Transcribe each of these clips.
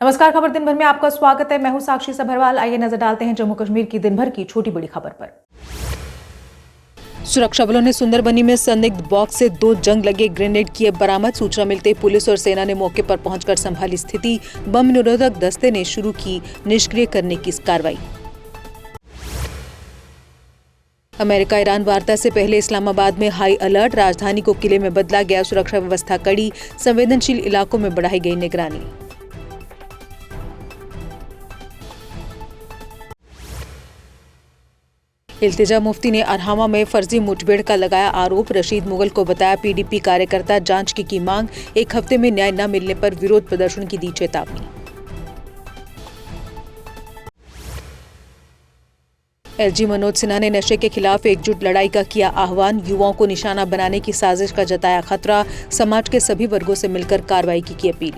नमस्कार, खबर दिन भर में आपका स्वागत है। मैं हूं साक्षी सभरवाल। आइए नजर डालते हैं जम्मू कश्मीर की दिन भर की छोटी बड़ी खबर पर। सुरक्षा बलों ने सुंदरबनी में संदिग्ध बॉक्स से 2 जंग लगे ग्रेनेड किए बरामद। सूचना मिलते ही पुलिस और सेना ने मौके पर पहुंचकर संभाली स्थिति। बम निरोधक दस्ते ने शुरू की निष्क्रिय करने की कार्रवाई। अमेरिका ईरान वार्ता से पहले इस्लामाबाद में हाई अलर्ट। राजधानी को किले में बदला गया सुरक्षा व्यवस्था कड़ी। संवेदनशील इलाकों में बढ़ाई गई निगरानी। इल्तिजा मुफ्ती ने अरहामा में फर्जी मुठभेड़ का लगाया आरोप। रशीद मुगल को बताया पीडीपी कार्यकर्ता। जांच की मांग। 1 हफ्ते में न्याय न मिलने पर विरोध प्रदर्शन की दी चेतावनी। एलजी मनोज सिन्हा ने नशे के खिलाफ एकजुट लड़ाई का किया आह्वान। युवाओं को निशाना बनाने की साजिश का जताया खतरा। समाज के सभी वर्गों से मिलकर कार्रवाई की अपील।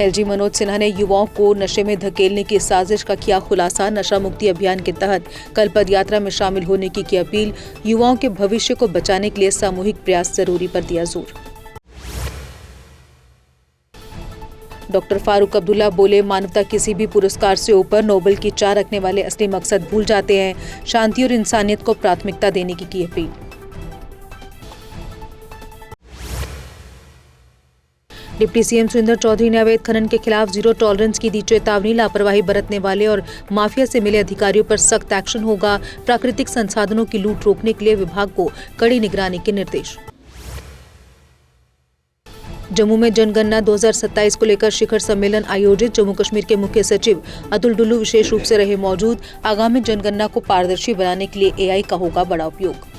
एलजी मनोज सिन्हा ने युवाओं को नशे में धकेलने की साजिश का किया खुलासा। नशा मुक्ति अभियान के तहत कल पदयात्रा में शामिल होने की अपील। युवाओं के भविष्य को बचाने के लिए सामूहिक प्रयास जरूरी पर दिया जोर। डॉक्टर फारूक अब्दुल्ला बोले मानवता किसी भी पुरस्कार से ऊपर। नोबेल की चाह रखने वाले असली मकसद भूल जाते हैं। शांति और इंसानियत को प्राथमिकता देने की अपील। डिप्टी सीएम सुरेंद्र चौधरी ने अवैध खनन के खिलाफ जीरो टॉलरेंस की दी चेतावनी। लापरवाही बरतने वाले और माफिया से मिले अधिकारियों पर सख्त एक्शन होगा। प्राकृतिक संसाधनों की लूट रोकने के लिए विभाग को कड़ी निगरानी के निर्देश। जम्मू में जनगणना 2027 को लेकर शिखर सम्मेलन आयोजित। जम्मू कश्मीर के मुख्य सचिव अतुल डुल्लू विशेष रूप से रहे मौजूद। आगामी जनगणना को पारदर्शी बनाने के लिए एआई का होगा बड़ा उपयोग।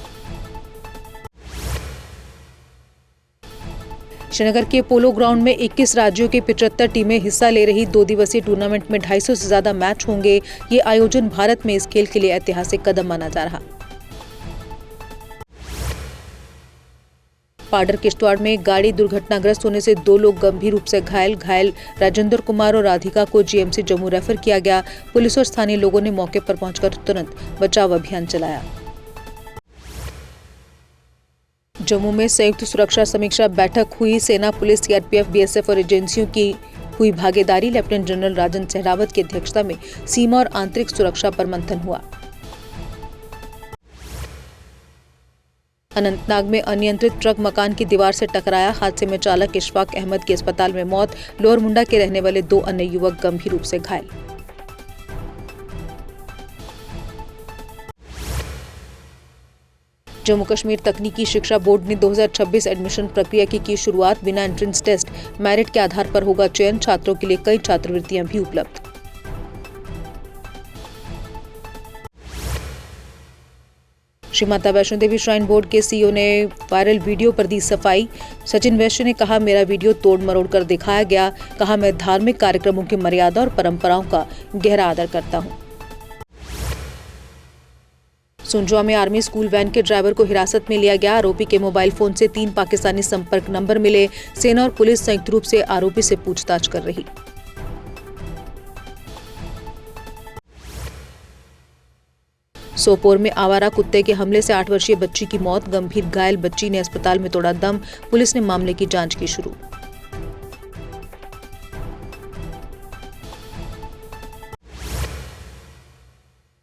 श्रीनगर के पोलो ग्राउंड में 21 राज्यों की 75 टीमें हिस्सा ले रही 2 दिवसीय टूर्नामेंट में 250 से ज्यादा मैच होंगे। ये आयोजन भारत में इस खेल के लिए ऐतिहासिक कदम माना जा रहा। पाडर किश्तवाड़ में गाड़ी दुर्घटनाग्रस्त होने से 2 लोग गंभीर रूप से घायल राजेंद्र कुमार और राधिका को जीएमसी जम्मू रेफर किया गया। पुलिस और स्थानीय लोगों ने मौके पर पहुंचकर तुरंत बचाव अभियान चलाया। जम्मू में संयुक्त सुरक्षा समीक्षा बैठक हुई। सेना, पुलिस, सीआरपीएफ, बीएसएफ और एजेंसियों की हुई भागीदारी। लेफ्टिनेंट जनरल राजन सहरावत की अध्यक्षता में सीमा और आंतरिक सुरक्षा पर मंथन हुआ। अनंतनाग में अनियंत्रित ट्रक मकान की दीवार से टकराया। हादसे में चालक इशफाक अहमद की अस्पताल में मौत। लोअर मुंडा के रहने वाले 2 अन्य युवक गंभीर रूप से घायल। जम्मू कश्मीर तकनीकी शिक्षा बोर्ड ने 2026 एडमिशन प्रक्रिया की शुरुआत। बिना एंट्रेंस टेस्ट मेरिट के आधार पर होगा चयन। छात्रों के लिए कई छात्रवृत्तियां भी उपलब्ध। श्री माता वैष्णो देवी श्राइन बोर्ड के सीईओ ने वायरल वीडियो पर दी सफाई। सचिन वैश्य ने कहा मेरा वीडियो तोड़ मरोड़ कर दिखाया गया। कहा मैं धार्मिक कार्यक्रमों की मर्यादा और परंपराओं का गहरा आदर करता हूं। सुंजवा में आर्मी स्कूल वैन के ड्राइवर को हिरासत में लिया गया। आरोपी के मोबाइल फोन से 3 पाकिस्तानी संपर्क नंबर मिले। सेना और पुलिस संयुक्त रूप से आरोपी से पूछताछ कर रही। सोपोर में आवारा कुत्ते के हमले से 8 वर्षीय बच्ची की मौत। गंभीर घायल बच्ची ने अस्पताल में तोड़ा दम। पुलिस ने मामले की जांच की शुरू।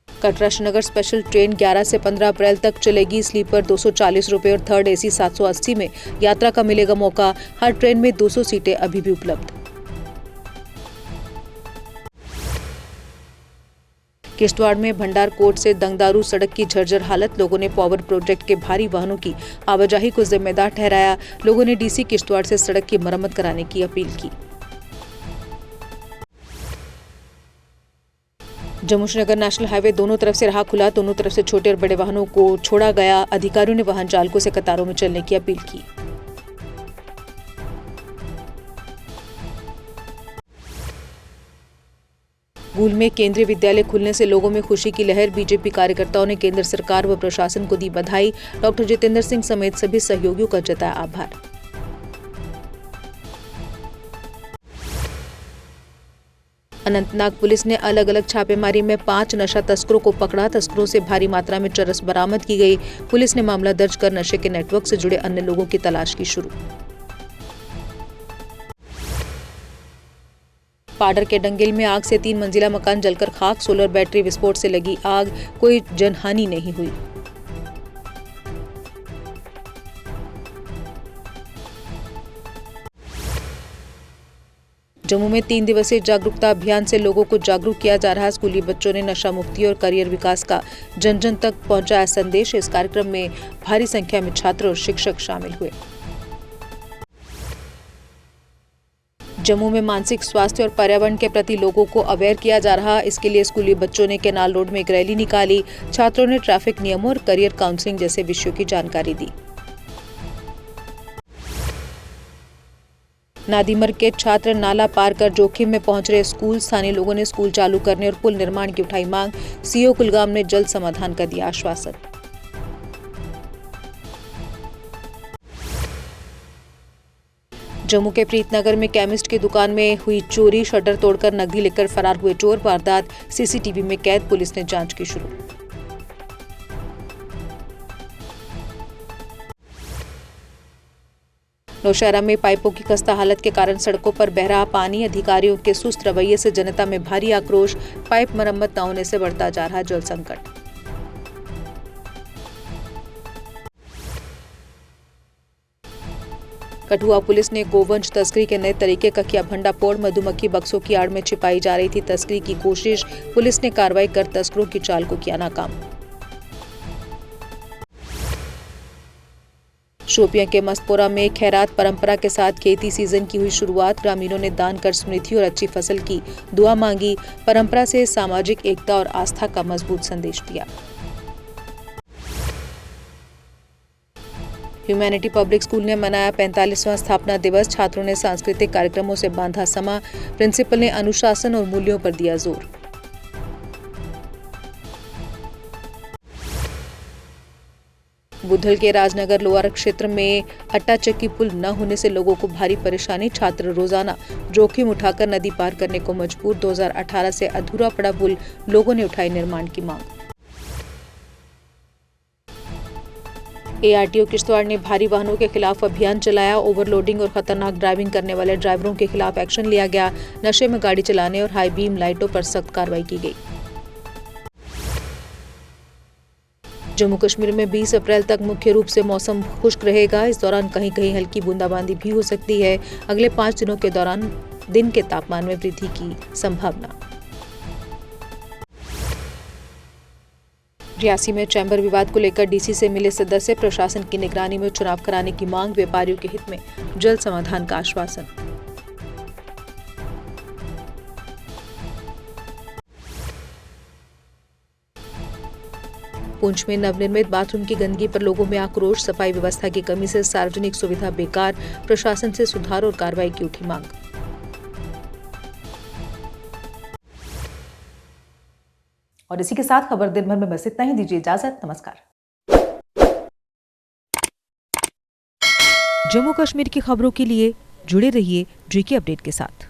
कटरा श्रीनगर स्पेशल ट्रेन 11 से 15 अप्रैल तक चलेगी। स्लीपर 240 रुपए और थर्ड एसी 780 में यात्रा का मिलेगा मौका। हर ट्रेन में 200 सीटें अभी भी उपलब्ध। किश्तवाड़ में भंडारकोट से दंगदारू सड़क की जर्जर हालत। लोगों ने पावर प्रोजेक्ट के भारी वाहनों की आवाजाही को जिम्मेदार ठहराया। लोगों ने डीसी किश्तवाड़ से सड़क की मरम्मत कराने की अपील की। जम्मू श्रीनगर नेशनल हाईवे दोनों तरफ से रहा खुला। दोनों तरफ से छोटे और बड़े वाहनों को छोड़ा गया। अधिकारियों ने वाहन चालकों से कतारों में चलने की अपील की। गूल में केंद्रीय विद्यालय खुलने से लोगों में खुशी की लहर। बीजेपी कार्यकर्ताओं ने केंद्र सरकार व प्रशासन को दी बधाई। डॉक्टर जितेंद्र सिंह समेत सभी सहयोगियों का जताया आभार। अनंतनाग पुलिस ने अलग अलग छापेमारी में 5 नशा तस्करों को पकड़ा। तस्करों से भारी मात्रा में चरस बरामद की गई। पुलिस ने मामला दर्ज कर नशे के नेटवर्क से जुड़े अन्य लोगों की तलाश की शुरू। पाडर के डंगेल में आग से 3 मंजिला मकान जलकर खाक। सोलर बैटरी विस्फोट से लगी आग, कोई जनहानि नहीं हुई। जम्मू में 3 दिवसीय जागरूकता अभियान से लोगों को जागरूक किया जा रहा है। स्कूली बच्चों ने नशा मुक्ति और करियर विकास का जन जन तक पहुंचाया संदेश। इस कार्यक्रम में भारी संख्या में छात्र और शिक्षक शामिल हुए। जम्मू में मानसिक स्वास्थ्य और पर्यावरण के प्रति लोगों को अवेयर किया जा रहा। इसके लिए स्कूली बच्चों ने केनाल रोड में एक रैली निकाली। छात्रों ने ट्रैफिक नियमों और करियर काउंसलिंग जैसे विषयों की जानकारी दी। नादीमर के छात्र नाला पार कर जोखिम में पहुंच रहे स्कूल। स्थानीय लोगों ने स्कूल चालू करने और पुल निर्माण की उठाई मांग। सीओ कुलगाम ने जल्द समाधान का दिया आश्वासन। जम्मू के प्रीतनगर में केमिस्ट की दुकान में हुई चोरी। शटर तोड़कर नकदी लेकर फरार हुए चोर। वारदात सीसीटीवी में कैद। पुलिस ने जांच की शुरू। नौशहरा में पाइपों की खस्ता हालत के कारण सड़कों पर बह रहा पानी। अधिकारियों के सुस्त रवैये से जनता में भारी आक्रोश। पाइप मरम्मत न होने से बढ़ता जा रहा जल संकट। कठुआ पुलिस ने गोवंश तस्करी के नए तरीके का किया भंडाफोड़। मधुमक्खी बक्सों की आड़ में छिपाई जा रही थी तस्करी की कोशिश। पुलिस ने कार्रवाई कर तस्करों की चाल को किया नाकाम। शोपियां के मस्तपोरा में खैरात परंपरा के साथ खेती सीजन की हुई शुरुआत। ग्रामीणों ने दान कर स्मृति और अच्छी फसल की दुआ मांगी। परंपरा से सामाजिक एकता और आस्था का मजबूत संदेश दिया। ह्यूमैनिटी पब्लिक स्कूल ने मनाया 45वां स्थापना दिवस। छात्रों ने सांस्कृतिक कार्यक्रमों से बांधा समा। प्रिंसिपल ने अनुशासन और मूल्यों पर दिया जोर। बुद्धल के राजनगर लोअर क्षेत्र में अट्टा चक्की पुल न होने से लोगों को भारी परेशानी। छात्र रोजाना जोखिम उठाकर नदी पार करने को मजबूर। 2018 से अधूरा पड़ा पुल, लोगों ने उठाई निर्माण की मांग। एआरटीओ किश्तवाड़ ने भारी वाहनों के खिलाफ अभियान चलाया। ओवरलोडिंग और खतरनाक ड्राइविंग करने वाले ड्राइवरों के खिलाफ एक्शन लिया गया। नशे में गाड़ी चलाने और हाई बीम लाइटों पर सख्त कार्रवाई की गई। जम्मू कश्मीर में 20 अप्रैल तक मुख्य रूप से मौसम खुश्क रहेगा। इस दौरान कहीं कहीं हल्की बूंदाबांदी भी हो सकती है। अगले 5 दिनों के दौरान दिन के तापमान में वृद्धि की संभावना। रियासी में चैम्बर विवाद को लेकर डीसी से मिले सदस्य। प्रशासन की निगरानी में चुनाव कराने की मांग। व्यापारियों के हित में जल्द समाधान का आश्वासन। पुंछ में नवनिर्मित बाथरूम की गंदगी पर लोगों में आक्रोश। सफाई व्यवस्था की कमी से सार्वजनिक सुविधा बेकार। प्रशासन से सुधार और कार्रवाई की उठी मांग। और इसी के साथ खबर दिन भर में बस इतना ही। दीजिए इजाजत। नमस्कार। जम्मू कश्मीर की खबरों के लिए जुड़े रहिए जीके अपडेट के साथ।